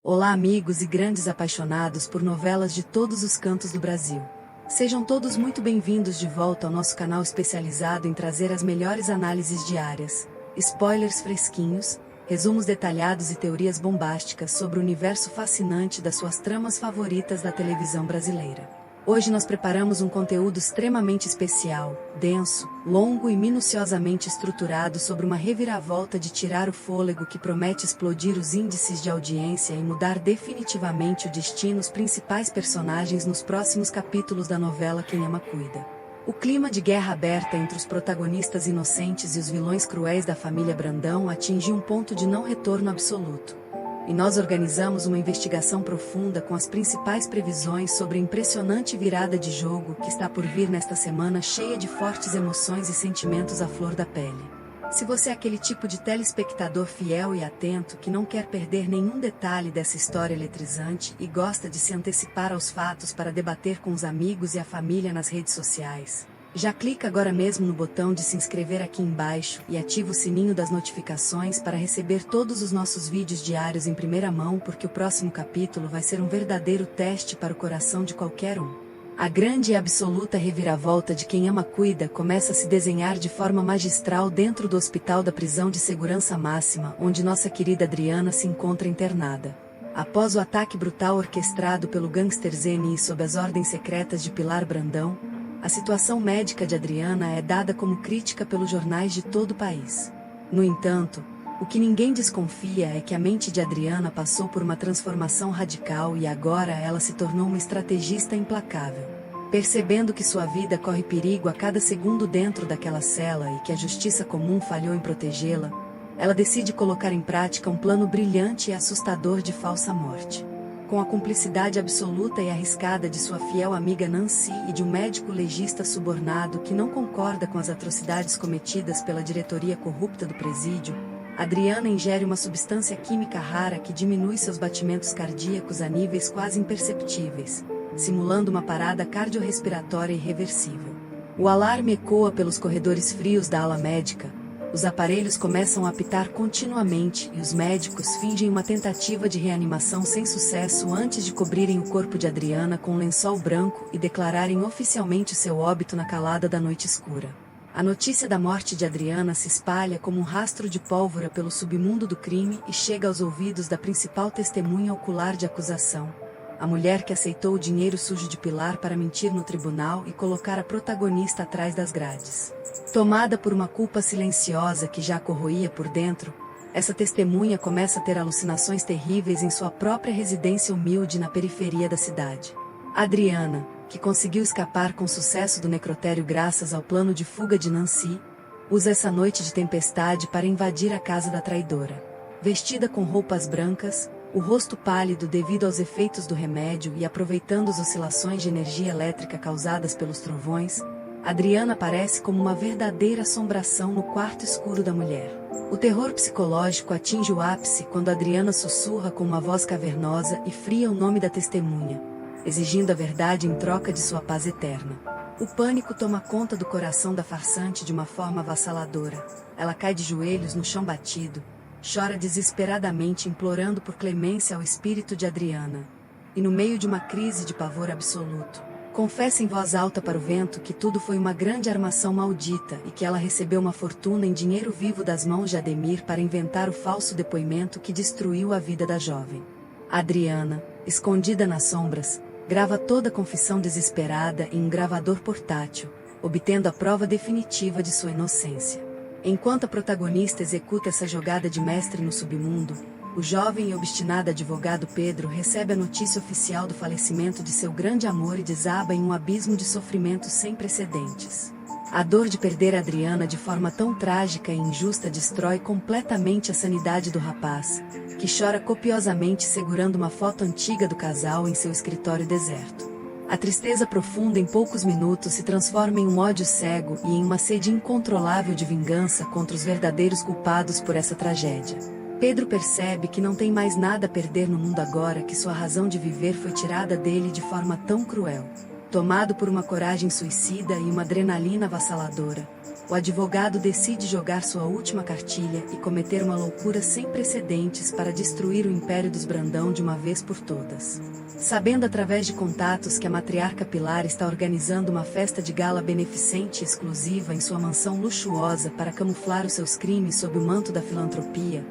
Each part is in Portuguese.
Olá, amigos e grandes apaixonados por novelas de todos os cantos do Brasil. Sejam todos muito bem-vindos de volta ao nosso canal especializado em trazer as melhores análises diárias, spoilers fresquinhos, resumos detalhados e teorias bombásticas sobre o universo fascinante das suas tramas favoritas da televisão brasileira. Hoje nós preparamos um conteúdo extremamente especial, denso, longo e minuciosamente estruturado sobre uma reviravolta de tirar o fôlego que promete explodir os índices de audiência e mudar definitivamente o destino dos principais personagens nos próximos capítulos da novela Quem Ama Cuida. O clima de guerra aberta entre os protagonistas inocentes e os vilões cruéis da família Brandão atingiu um ponto de não retorno absoluto. E nós organizamos uma investigação profunda com as principais previsões sobre a impressionante virada de jogo que está por vir nesta semana cheia de fortes emoções e sentimentos à flor da pele. Se você é aquele tipo de telespectador fiel e atento que não quer perder nenhum detalhe dessa história eletrizante e gosta de se antecipar aos fatos para debater com os amigos e a família nas redes sociais, já clica agora mesmo no botão de se inscrever aqui embaixo e ativa o sininho das notificações para receber todos os nossos vídeos diários em primeira mão, porque o próximo capítulo vai ser um verdadeiro teste para o coração de qualquer um. A grande e absoluta reviravolta de Quem Ama Cuida começa a se desenhar de forma magistral dentro do hospital da prisão de segurança máxima, onde nossa querida Adriana se encontra internada. Após o ataque brutal orquestrado pelo gangster Zeni sob as ordens secretas de Pilar Brandão, a situação médica de Adriana é dada como crítica pelos jornais de todo o país. No entanto, o que ninguém desconfia é que a mente de Adriana passou por uma transformação radical e agora ela se tornou uma estrategista implacável. Percebendo que sua vida corre perigo a cada segundo dentro daquela cela e que a justiça comum falhou em protegê-la, ela decide colocar em prática um plano brilhante e assustador de falsa morte. Com a cumplicidade absoluta e arriscada de sua fiel amiga Nancy e de um médico legista subornado que não concorda com as atrocidades cometidas pela diretoria corrupta do presídio, Adriana ingere uma substância química rara que diminui seus batimentos cardíacos a níveis quase imperceptíveis, simulando uma parada cardiorrespiratória irreversível. O alarme ecoa pelos corredores frios da ala médica. Os aparelhos começam a apitar continuamente e os médicos fingem uma tentativa de reanimação sem sucesso antes de cobrirem o corpo de Adriana com um lençol branco e declararem oficialmente seu óbito na calada da noite escura. A notícia da morte de Adriana se espalha como um rastro de pólvora pelo submundo do crime e chega aos ouvidos da principal testemunha ocular de acusação, a mulher que aceitou o dinheiro sujo de Pilar para mentir no tribunal e colocar a protagonista atrás das grades. Tomada por uma culpa silenciosa que já a corroía por dentro, essa testemunha começa a ter alucinações terríveis em sua própria residência humilde na periferia da cidade. Adriana, que conseguiu escapar com sucesso do necrotério graças ao plano de fuga de Nancy, usa essa noite de tempestade para invadir a casa da traidora. Vestida com roupas brancas, o rosto pálido devido aos efeitos do remédio e aproveitando as oscilações de energia elétrica causadas pelos trovões, Adriana aparece como uma verdadeira assombração no quarto escuro da mulher. O terror psicológico atinge o ápice quando Adriana sussurra com uma voz cavernosa e fria o nome da testemunha, exigindo a verdade em troca de sua paz eterna. O pânico toma conta do coração da farsante de uma forma avassaladora. Ela cai de joelhos no chão batido, chora desesperadamente implorando por clemência ao espírito de Adriana. E no meio de uma crise de pavor absoluto, confessa em voz alta para o vento que tudo foi uma grande armação maldita e que ela recebeu uma fortuna em dinheiro vivo das mãos de Ademir para inventar o falso depoimento que destruiu a vida da jovem. Adriana, escondida nas sombras, grava toda a confissão desesperada em um gravador portátil, obtendo a prova definitiva de sua inocência. Enquanto a protagonista executa essa jogada de mestre no submundo, o jovem e obstinado advogado Pedro recebe a notícia oficial do falecimento de seu grande amor e desaba em um abismo de sofrimento sem precedentes. A dor de perder Adriana de forma tão trágica e injusta destrói completamente a sanidade do rapaz, que chora copiosamente segurando uma foto antiga do casal em seu escritório deserto. A tristeza profunda em poucos minutos se transforma em um ódio cego e em uma sede incontrolável de vingança contra os verdadeiros culpados por essa tragédia. Pedro percebe que não tem mais nada a perder no mundo agora que sua razão de viver foi tirada dele de forma tão cruel. Tomado por uma coragem suicida e uma adrenalina avassaladora, o advogado decide jogar sua última cartilha e cometer uma loucura sem precedentes para destruir o império dos Brandão de uma vez por todas. Sabendo através de contatos que a matriarca Pilar está organizando uma festa de gala beneficente exclusiva em sua mansão luxuosa para camuflar os seus crimes sob o manto da filantropia,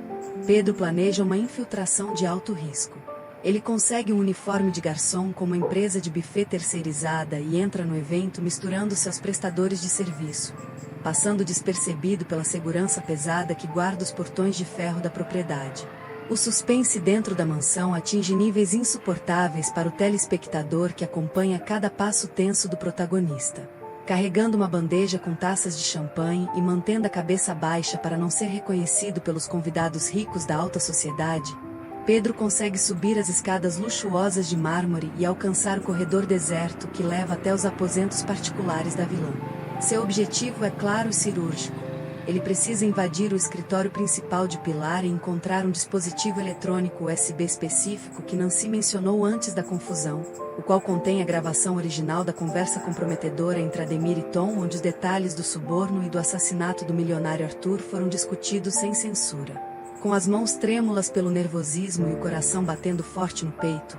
Pedro planeja uma infiltração de alto risco. Ele consegue um uniforme de garçom com uma empresa de buffet terceirizada e entra no evento misturando-se aos prestadores de serviço, passando despercebido pela segurança pesada que guarda os portões de ferro da propriedade. O suspense dentro da mansão atinge níveis insuportáveis para o telespectador que acompanha cada passo tenso do protagonista. Carregando uma bandeja com taças de champanhe e mantendo a cabeça baixa para não ser reconhecido pelos convidados ricos da alta sociedade, Pedro consegue subir as escadas luxuosas de mármore e alcançar o corredor deserto que leva até os aposentos particulares da vilã. Seu objetivo é claro e cirúrgico. Ele precisa invadir o escritório principal de Pilar e encontrar um dispositivo eletrônico USB específico que Nancy mencionou antes da confusão, o qual contém a gravação original da conversa comprometedora entre Ademir e Tom, onde os detalhes do suborno e do assassinato do milionário Arthur foram discutidos sem censura. Com as mãos trêmulas pelo nervosismo e o coração batendo forte no peito,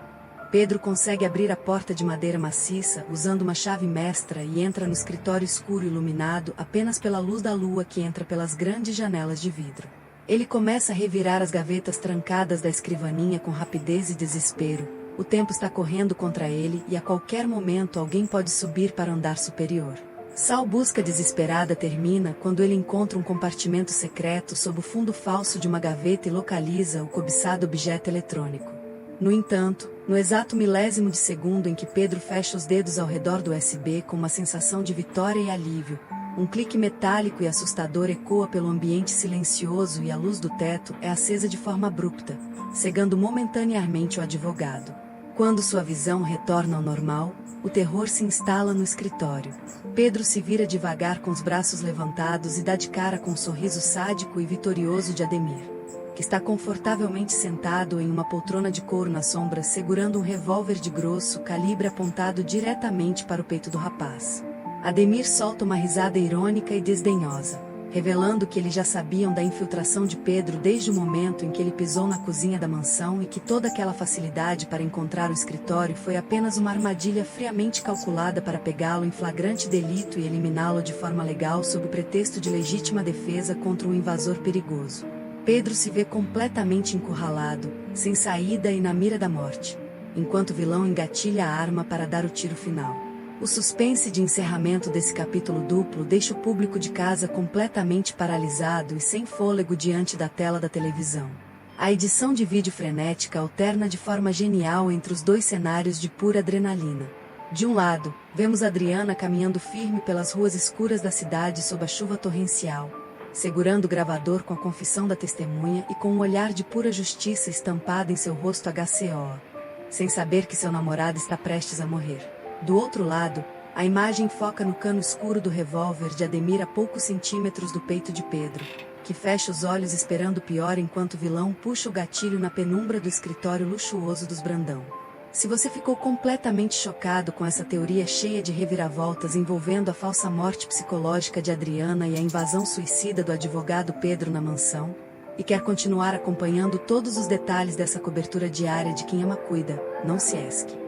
Pedro consegue abrir a porta de madeira maciça usando uma chave mestra e entra no escritório escuro iluminado apenas pela luz da lua que entra pelas grandes janelas de vidro. Ele começa a revirar as gavetas trancadas da escrivaninha com rapidez e desespero. O tempo está correndo contra ele e a qualquer momento alguém pode subir para o andar superior. Sua busca desesperada termina quando ele encontra um compartimento secreto sob o fundo falso de uma gaveta e localiza o cobiçado objeto eletrônico. No entanto, no exato milésimo de segundo em que Pedro fecha os dedos ao redor do USB com uma sensação de vitória e alívio, um clique metálico e assustador ecoa pelo ambiente silencioso e a luz do teto é acesa de forma abrupta, cegando momentaneamente o advogado. Quando sua visão retorna ao normal, o terror se instala no escritório. Pedro se vira devagar com os braços levantados e dá de cara com o sorriso sádico e vitorioso de Ademir, que está confortavelmente sentado em uma poltrona de couro na sombra segurando um revólver de grosso calibre apontado diretamente para o peito do rapaz. Ademir solta uma risada irônica e desdenhosa, revelando que eles já sabiam da infiltração de Pedro desde o momento em que ele pisou na cozinha da mansão e que toda aquela facilidade para encontrar o escritório foi apenas uma armadilha friamente calculada para pegá-lo em flagrante delito e eliminá-lo de forma legal sob o pretexto de legítima defesa contra um invasor perigoso. Pedro se vê completamente encurralado, sem saída e na mira da morte, enquanto o vilão engatilha a arma para dar o tiro final. O suspense de encerramento desse capítulo duplo deixa o público de casa completamente paralisado e sem fôlego diante da tela da televisão. A edição de vídeo frenética alterna de forma genial entre os dois cenários de pura adrenalina. De um lado, vemos Adriana caminhando firme pelas ruas escuras da cidade sob a chuva torrencial, segurando o gravador com a confissão da testemunha e com um olhar de pura justiça estampado em seu rosto HCO, sem saber que seu namorado está prestes a morrer. Do outro lado, a imagem foca no cano escuro do revólver de Ademir a poucos centímetros do peito de Pedro, que fecha os olhos esperando o pior enquanto o vilão puxa o gatilho na penumbra do escritório luxuoso dos Brandão. Se você ficou completamente chocado com essa teoria cheia de reviravoltas envolvendo a falsa morte psicológica de Adriana e a invasão suicida do advogado Pedro na mansão, e quer continuar acompanhando todos os detalhes dessa cobertura diária de Quem Ama Cuida, não se esque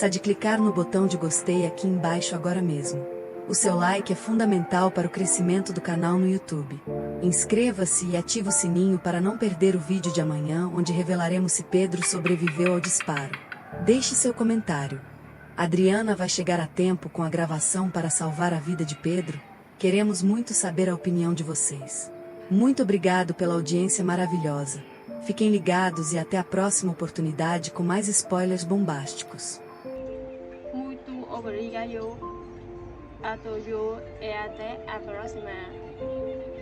de clicar no botão de gostei aqui embaixo agora mesmo. O seu like é fundamental para o crescimento do canal no YouTube. Inscreva-se e ative o sininho para não perder o vídeo de amanhã onde revelaremos se Pedro sobreviveu ao disparo. Deixe seu comentário. Adriana vai chegar a tempo com a gravação para salvar a vida de Pedro? Queremos muito saber a opinião de vocês. Muito obrigado pela audiência maravilhosa. Fiquem ligados e até a próxima oportunidade com mais spoilers bombásticos. Muito obrigado a todos e até a próxima.